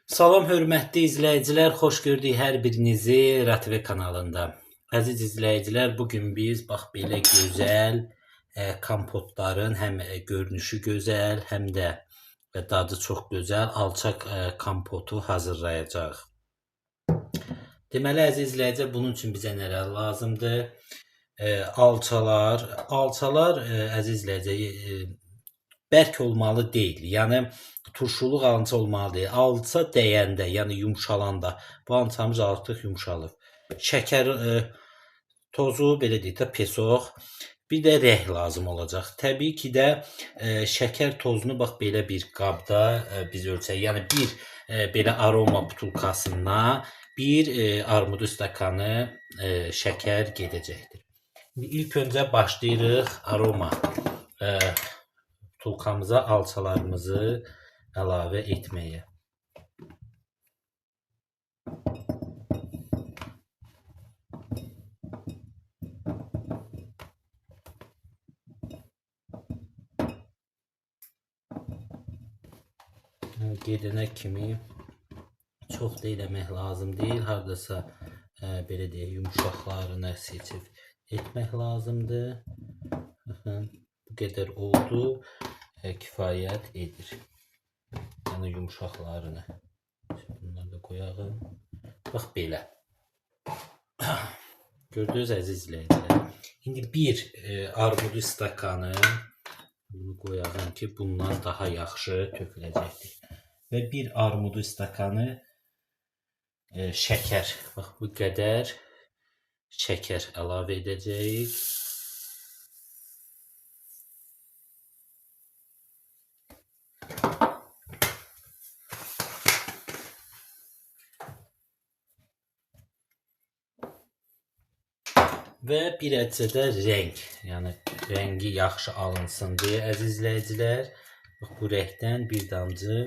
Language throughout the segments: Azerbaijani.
Salam hörmətli izləyicilər, xoş gördük hər birinizi RTV kanalında. Əziz izləyicilər, bu gün biz bax belə gözəl kompotların həm görünüşü gözəl, həm də dadı çox gözəl alçaq kompotu hazırlayacağıq. Deməli əziz izləyicilər, bunun üçün bizə nələr lazımdır? Alçalar əziz izləyicilər bərk olmalı deyil. Yəni turşuluq alınca olmalı deyil. Alça dəyəndə, yəni yumşalanda bu alçamız artıq yumşalır. Şəkər tozu, belə deyək də pesox, bir də rəh lazım olacaq. Təbii ki də şəkər tozunu bax belə bir qabda biz ölçək. Yəni bir belə aroma butulkasına bir armudu stakanı şəkər gedəcəkdir. İlk öncə başlayırıq aroma butulkamıza alçalarımızı əlavə etməyə. Gedənə kimi çox da eləmək lazım deyil. Hardasa belə deyək, yumşaqlarını seçib etmək lazımdır. Baxın, bu qədər oldu, kifayət edir. Yəni yumşaqlarını. Bunları da qoyalım. Bax belə. Gördünüz əziz izləyicilər. İndi bir armudu stakanı bunu qoyalım ki, bundan daha yaxşı töküləcəkdir. Və bir armudu stakanı şəkər. Bax bu qədər şəkər əlavə edəcəyik. Və bir əcə də rəng, yəni rəngi yaxşı alınsın deyə əziz izləyicilər, bax bu rəngdən bir damcı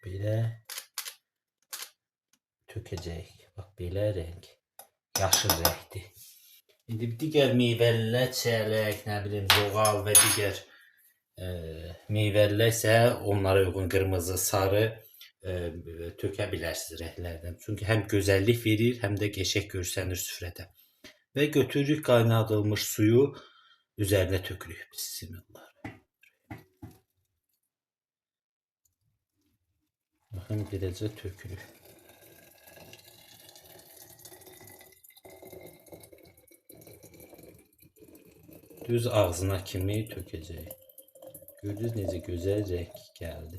belə tökəcəyik. Bax belə rəng, yaşıl rəngdir. İndi digər meyvəlilər, çiyələk, nə bilim, zoğal və digər meyvəlilər isə onlara uyğun qırmızı, sarı tökə bilərsiniz rənglərdən. Çünki həm gözəllik verir, həm də qəşəng görsənir süfrədə. Və götürürük qaynadılmış suyu üzərinə tökürük. Bismillah. Baxın, beləcə tökürük. Düz ağzına kimi tökəcəyik. Gördünüz necə gözəl rəng gəldi.